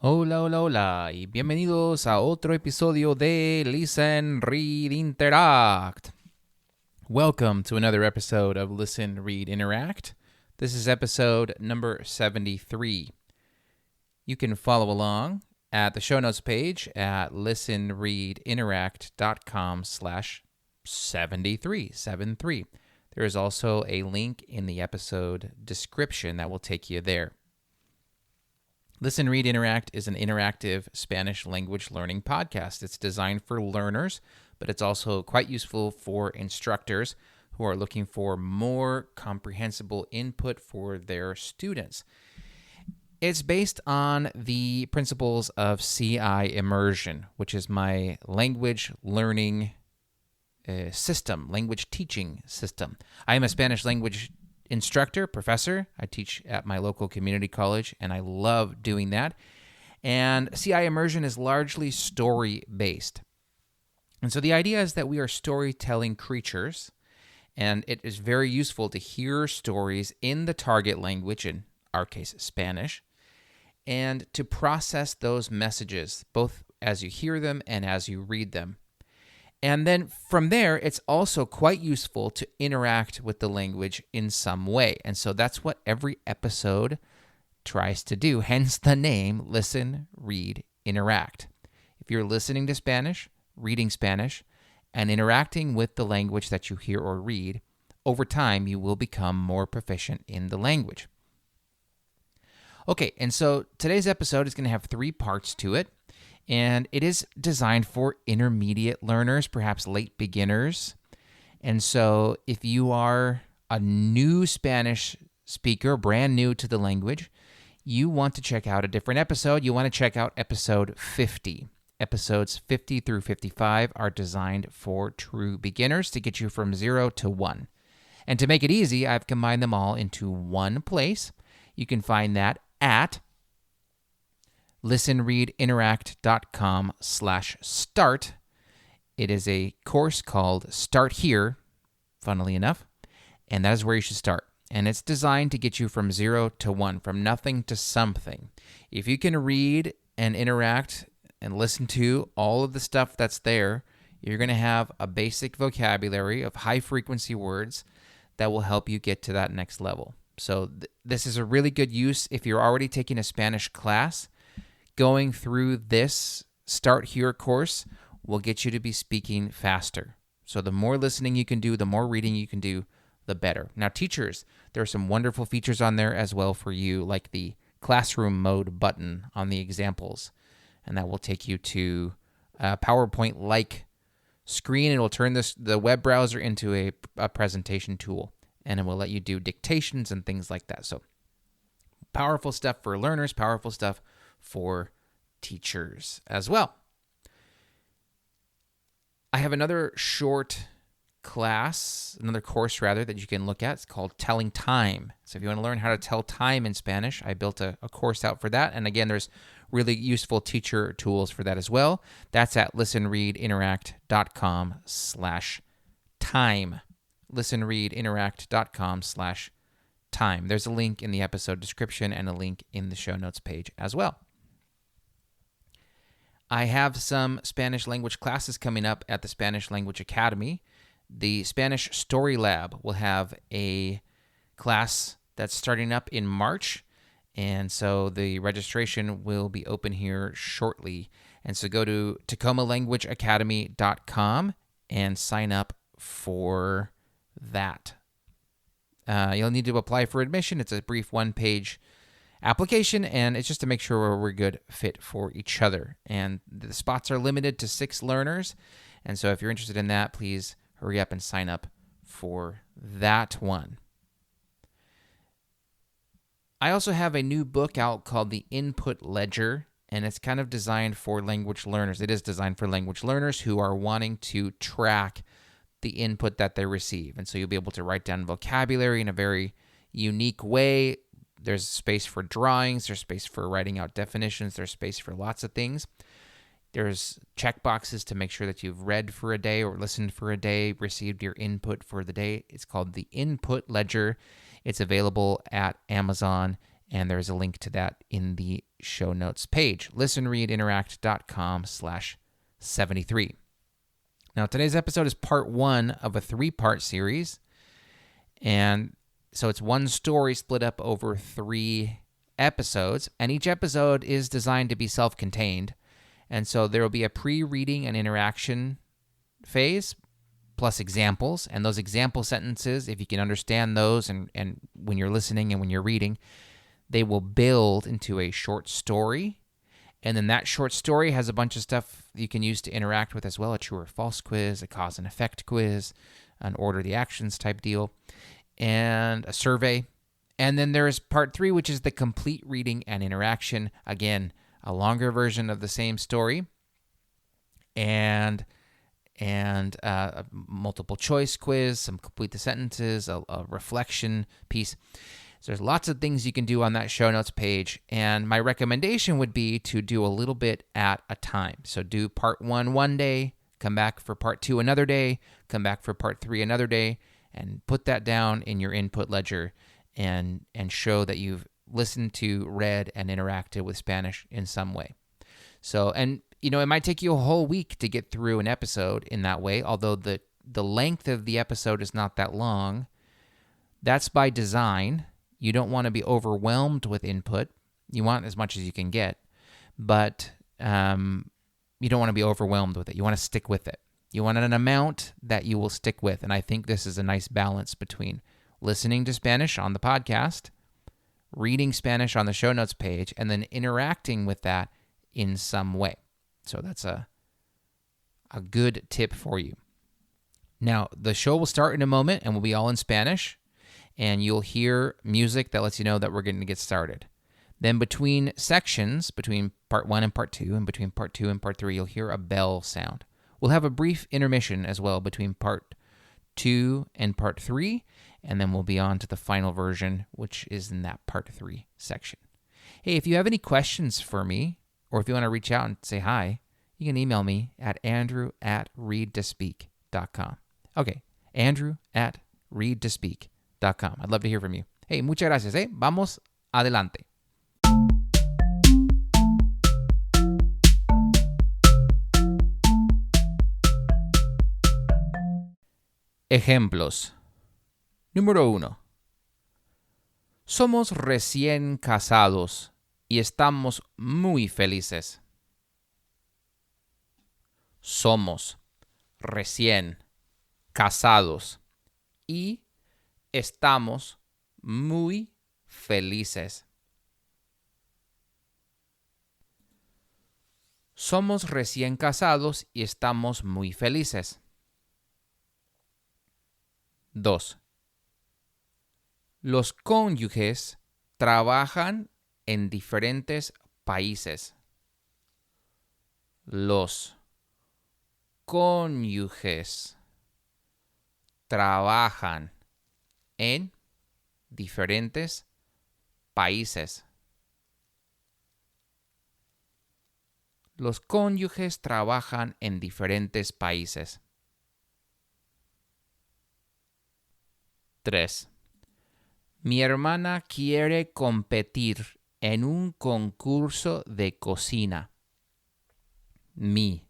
Hola, hola, hola, y bienvenidos a otro episodio de Listen, Read, Interact. Welcome to another episode of Listen, Read, Interact. This is episode number 73. You can follow along at the show notes page at listenreadinteract.com/73. There is also a link in the episode description that will take you there. Listen, Read, Interact is an interactive Spanish language learning podcast. It's designed for learners, but it's also quite useful for instructors who are looking for more comprehensible input for their students. It's based on the principles of CI immersion, which is my language learning system, language teaching system. I am a Spanish language instructor, professor. I teach at my local community college, and I love doing that. And CI immersion is largely story-based. And so the idea is that we are storytelling creatures, and it is very useful to hear stories in the target language, in our case, Spanish, and to process those messages, both as you hear them and as you read them. And then from there, it's also quite useful to interact with the language in some way. And so that's what every episode tries to do, hence the name Listen, Read, Interact. If you're listening to Spanish, reading Spanish, and interacting with the language that you hear or read, over time you will become more proficient in the language. Okay, and so today's episode is going to have 3 parts to it. And it is designed for intermediate learners, perhaps late beginners. And so if you are a new Spanish speaker, brand new to the language, you want to check out a different episode. You want to check out episode 50. Episodes 50 through 55 are designed for true beginners to get you from 0 to 1. And to make it easy, I've combined them all into one place. You can find that at listenreadinteract.com/start. It is a course called Start Here, funnily enough, and that is where you should start. And it's designed to get you from 0 to 1, from nothing to something. If you can read and interact and listen to all of the stuff that's there, you're going to have a basic vocabulary of high-frequency words that will help you get to that next level. So this is a really good use if you're already taking a Spanish class. Going through this Start Here course will get you to be speaking faster. So the more listening you can do, the more reading you can do, the better. Now, teachers, there are some wonderful features on there as well for you, like the classroom mode button on the examples. And that will take you to a PowerPoint-like screen. It will turn the web browser into a presentation tool. And it will let you do dictations and things like that. So powerful stuff for learners, powerful stuff for teachers as well. I have another short course that you can look at. It's called Telling Time. So if you want to learn how to tell time in Spanish, I built a course out for that. And again, there's really useful teacher tools for that as well. That's at listenreadinteract.com/time. listenreadinteract.com/time. There's a link in the episode description and a link in the show notes page as well. I have some Spanish language classes coming up at the Spanish Language Academy. The Spanish Story Lab will have a class that's starting up in March, and so the registration will be open here shortly. And so go to tacomalanguageacademy.com and sign up for that. You'll need to apply for admission. It's a brief one-page application, and it's just to make sure we're a good fit for each other. And the spots are limited to 6 learners, and so if you're interested in that, please hurry up and sign up for that one. I also have a new book out called The Input Ledger, and it's kind of designed for language learners. It is designed for language learners who are wanting to track the input that they receive. And so you'll be able to write down vocabulary in a very unique way. There's space for drawings, there's space for writing out definitions, there's space for lots of things. There's check boxes to make sure that you've read for a day or listened for a day, received your input for the day. It's called the Input Ledger. It's available at Amazon And there's a link to that in the show notes page, listenreadinteract.com/73. Now, today's episode is part 1 of a 3-part series. And so it's one story split up over 3 episodes. And each episode is designed to be self-contained. And so there will be a pre-reading and interaction phase, plus examples. And those example sentences, if you can understand those and when you're listening and when you're reading, they will build into a short story. And then that short story has a bunch of stuff you can use to interact with as well, a true or false quiz, a cause and effect quiz, an order the actions type deal, and a survey. And then there's part 3, which is the complete reading and interaction. Again, a longer version of the same story, and a multiple choice quiz, some complete the sentences, a reflection piece. So there's lots of things you can do on that show notes page. And my recommendation would be to do a little bit at a time. So do part 1 one day, come back for part 2 another day, come back for part 3 another day, and put that down in your input ledger and show that you've listened to, read, and interacted with Spanish in some way. So, and it might take you a whole week to get through an episode in that way, although the length of the episode is not that long. That's by design. You don't want to be overwhelmed with input. You want as much as you can get, but you don't want to be overwhelmed with it. You want to stick with it. You want an amount that you will stick with, and I think this is a nice balance between listening to Spanish on the podcast, reading Spanish on the show notes page, and then interacting with that in some way. So that's a good tip for you. Now, the show will start in a moment, and we'll be all in Spanish. And you'll hear music that lets you know that we're going to get started. Then between sections, between part 1 and part 2, and between part 2 and part 3, you'll hear a bell sound. We'll have a brief intermission as well between part 2 and part 3, and then we'll be on to the final version, which is in that part 3 section. Hey, if you have any questions for me, or if you want to reach out and say hi, you can email me at andrew@readtospeak.com. Okay, andrew@readtospeak.com. I'd love to hear from you. Hey, muchas gracias. Vamos adelante. Ejemplos. Número 1. Somos recién casados y estamos muy felices. Somos recién casados y estamos muy felices. Somos recién casados y estamos muy felices. 2. Los cónyuges trabajan en diferentes países. Los cónyuges trabajan en diferentes países. Los cónyuges trabajan en diferentes países. 3. Mi hermana quiere competir en un concurso de cocina. Mi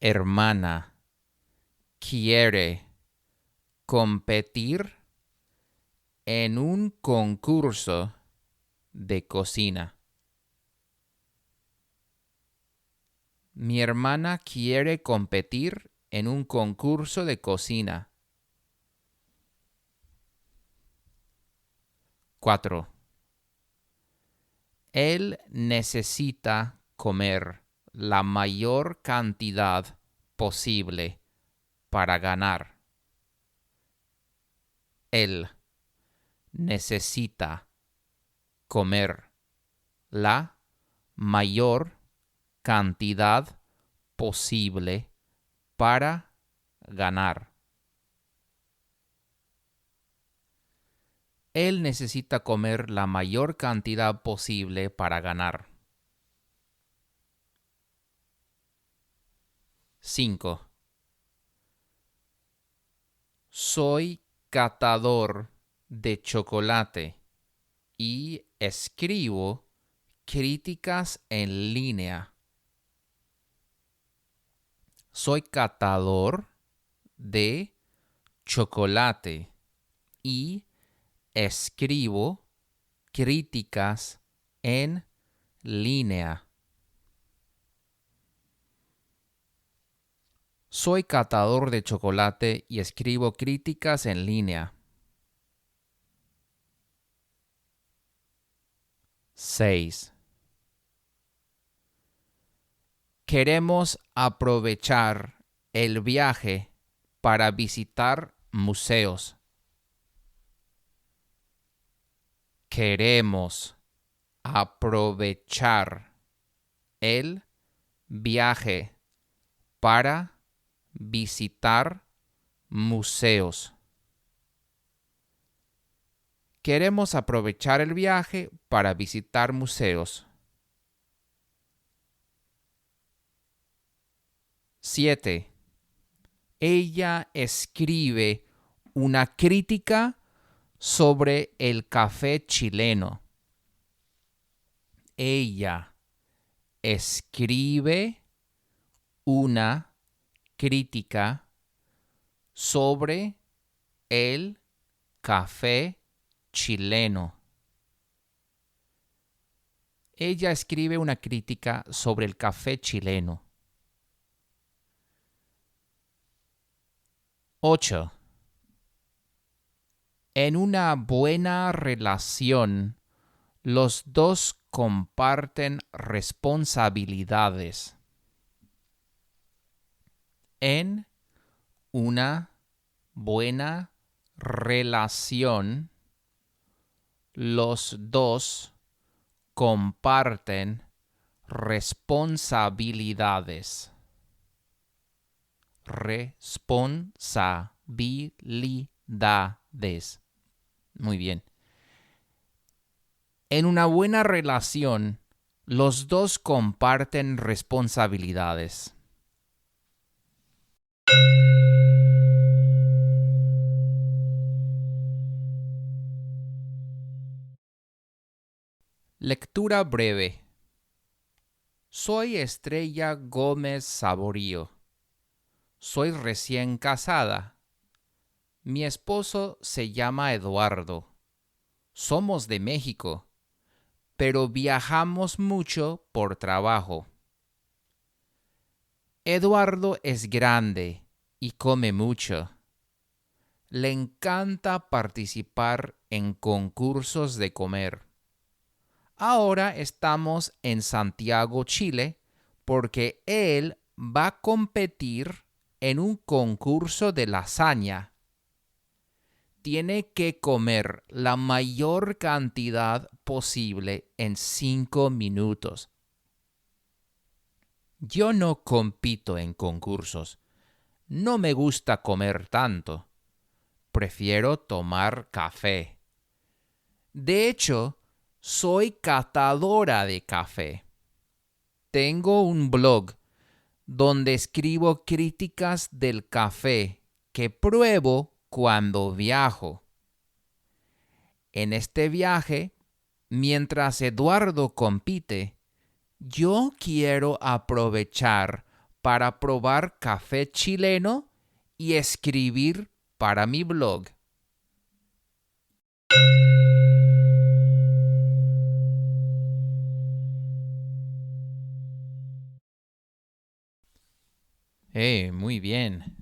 hermana quiere competir en un concurso de cocina. Mi hermana quiere competir en un concurso de cocina. 4. Él necesita comer la mayor cantidad posible para ganar. Él necesita comer la mayor cantidad posible para ganar. Él necesita comer la mayor cantidad posible para ganar. 5. Soy catador de chocolate y escribo críticas en línea. Soy catador de chocolate y escribo críticas en línea. Soy catador de chocolate y escribo críticas en línea. 6. Queremos aprovechar el viaje para visitar museos. Queremos aprovechar el viaje para visitar museos. Queremos aprovechar el viaje para visitar museos. 7. Ella escribe una crítica sobre el café chileno. Ella escribe una crítica sobre el café chileno. Ella escribe una crítica sobre el café chileno. 8. En una buena relación, los dos comparten responsabilidades. En una buena relación, los dos comparten responsabilidades. Responsabilidades. Muy bien. En una buena relación, los dos comparten responsabilidades. Lectura breve. Soy Estrella Gómez Saborío. Soy recién casada. Mi esposo se llama Eduardo. Somos de México, pero viajamos mucho por trabajo. Eduardo es grande y come mucho. Le encanta participar en concursos de comer. Ahora estamos en Santiago, Chile, porque él va a competir en un concurso de lasaña. Tiene que comer la mayor cantidad posible en 5 minutos. Yo no compito en concursos. No me gusta comer tanto. Prefiero tomar café. De hecho, soy catadora de café. Tengo un blog donde escribo críticas del café que pruebo cuando viajo. En este viaje, mientras Eduardo compite, yo quiero aprovechar para probar café chileno y escribir para mi blog. Hey, muy bien.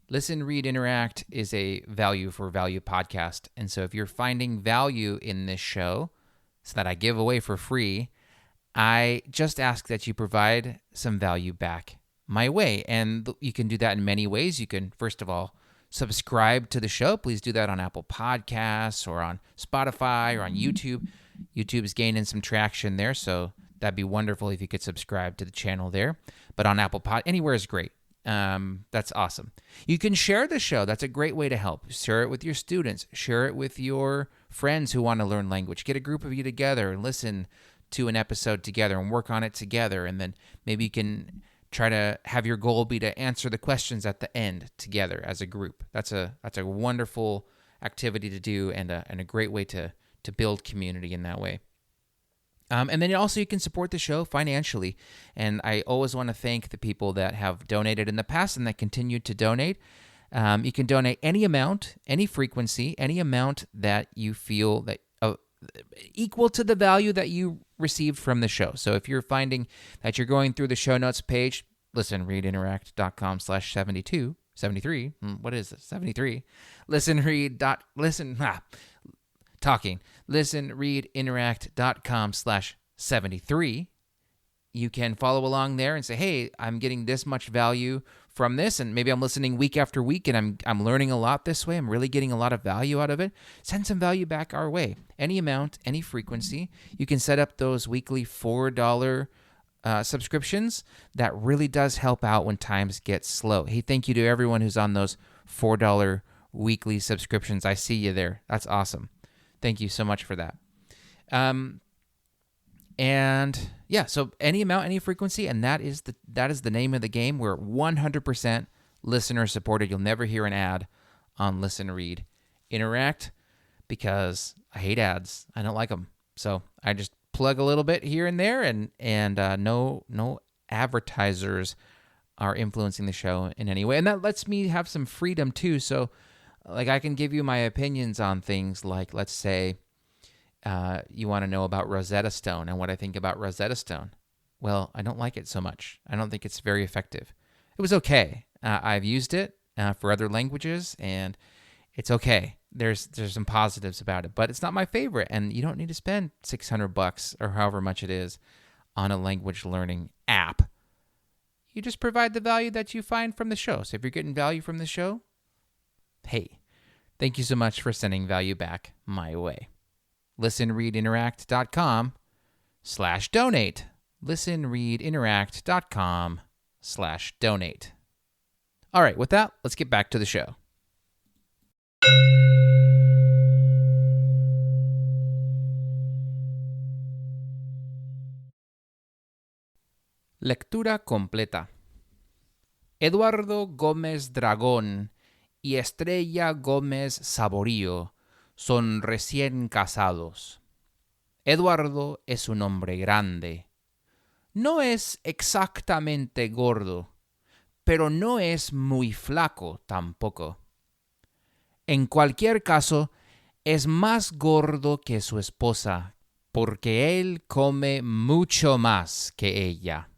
Listen, Read, Interact is a value for value podcast. And so if you're finding value in this show, so that I give away for free, I just ask that you provide some value back my way. And you can do that in many ways. You can, first of all, subscribe to the show. Please do that on Apple Podcasts or on Spotify or on YouTube. YouTube is gaining some traction there, so that'd be wonderful if you could subscribe to the channel there. But on Apple anywhere is great. That's awesome. You can share the show. That's a great way to help. Share it with your students. Share it with your friends who want to learn language. Get a group of you together and listen to an episode together and work on it together. And then maybe you can try to have your goal be to answer the questions at the end together as a group. That's a wonderful activity to do and a great way to to build community in that way. And then also you can support the show financially. And I always want to thank the people that have donated in the past and that continue to donate. You can donate any amount, any frequency, any amount that you feel that equal to the value that you received from the show. So if you're finding that you're going through the show notes page, listenreadinteract.com/72, 73, what is it, 73? listenreadinteract.com/73. You can follow along there and say, hey, I'm getting this much value from this, and maybe I'm listening week after week, and I'm learning a lot this way. I'm really getting a lot of value out of it. Send some value back our way. Any amount, any frequency. You can set up those weekly $4 subscriptions. That really does help out when times get slow. Hey, thank you to everyone who's on those $4 weekly subscriptions. I see you there. That's awesome. Thank you so much for that. And yeah, so any amount, any frequency, and that is the name of the game. We're 100% listener supported. You'll never hear an ad on Listen, Read, Interact because I hate ads. I don't like them. So I just plug a little bit here and there, and no advertisers are influencing the show in any way. And that lets me have some freedom too. So like I can give you my opinions on things like, let's say, you want to know about Rosetta Stone and what I think about Rosetta Stone. Well, I don't like it so much. I don't think it's very effective. It was okay. I've used it for other languages, and it's okay. There's some positives about it, but it's not my favorite. And you don't need to spend $600 or however much it is on a language learning app. You just provide the value that you find from the show. So if you're getting value from the show, hey, thank you so much for sending value back my way. listenreadinteract.com/donate. listenreadinteract.com/donate. All right, with that, let's get back to the show. Lectura completa. Eduardo Gómez Dragón y Estrella Gómez Saborío son recién casados. Eduardo es un hombre grande. No es exactamente gordo, pero no es muy flaco tampoco. En cualquier caso, es más gordo que su esposa, porque él come mucho más que ella.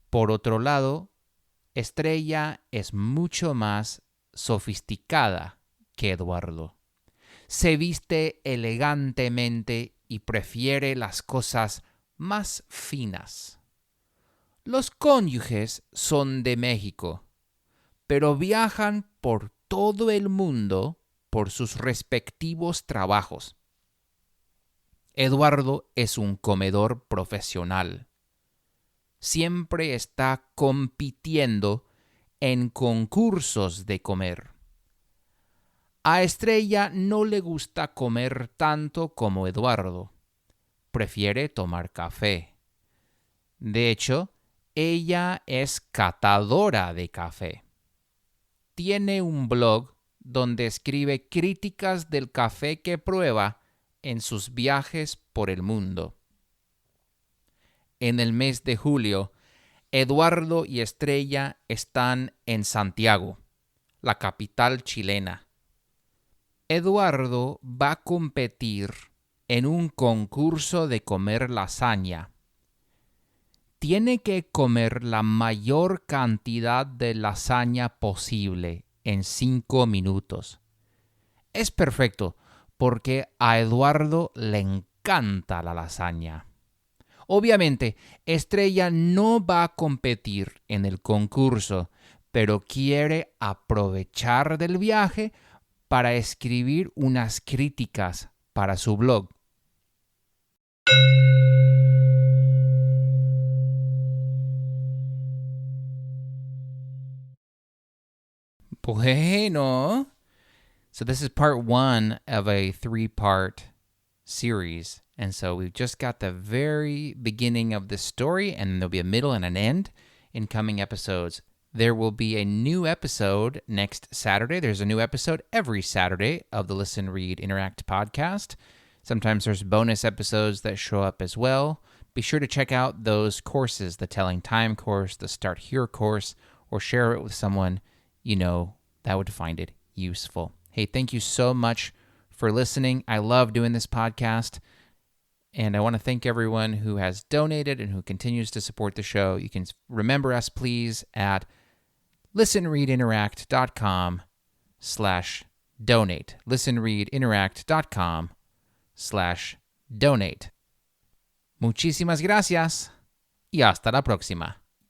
Por otro lado, Estrella es mucho más sofisticada que Eduardo. Se viste elegantemente y prefiere las cosas más finas. Los cónyuges son de México, pero viajan por todo el mundo por sus respectivos trabajos. Eduardo es un comedor profesional. Siempre está compitiendo en concursos de comer. A Estrella no le gusta comer tanto como Eduardo. Prefiere tomar café. De hecho, ella es catadora de café. Tiene un blog donde escribe críticas del café que prueba en sus viajes por el mundo. En el mes de julio, Eduardo y Estrella están en Santiago, la capital chilena. Eduardo va a competir en un concurso de comer lasaña. Tiene que comer la mayor cantidad de lasaña posible en 5 minutos. Es perfecto porque a Eduardo le encanta la lasaña. Obviamente, Estrella no va a competir en el concurso, pero quiere aprovechar del viaje para escribir unas críticas para su blog. Bueno. So this is part 1 of a 3-part series. And so we've just got the very beginning of this story, and there'll be a middle and an end in coming episodes. There will be a new episode next Saturday. There's a new episode every Saturday of the Listen, Read, Interact podcast. Sometimes there's bonus episodes that show up as well. Be sure to check out those courses, the Telling Time course, the Start Here course, or share it with someone you know that would find it useful. Hey, thank you so much for listening. I love doing this podcast, and I want to thank everyone who has donated and who continues to support the show. You can remember us, please, at listenreadinteract.com/donate. listenreadinteract.com/donate. Muchísimas gracias y hasta la próxima.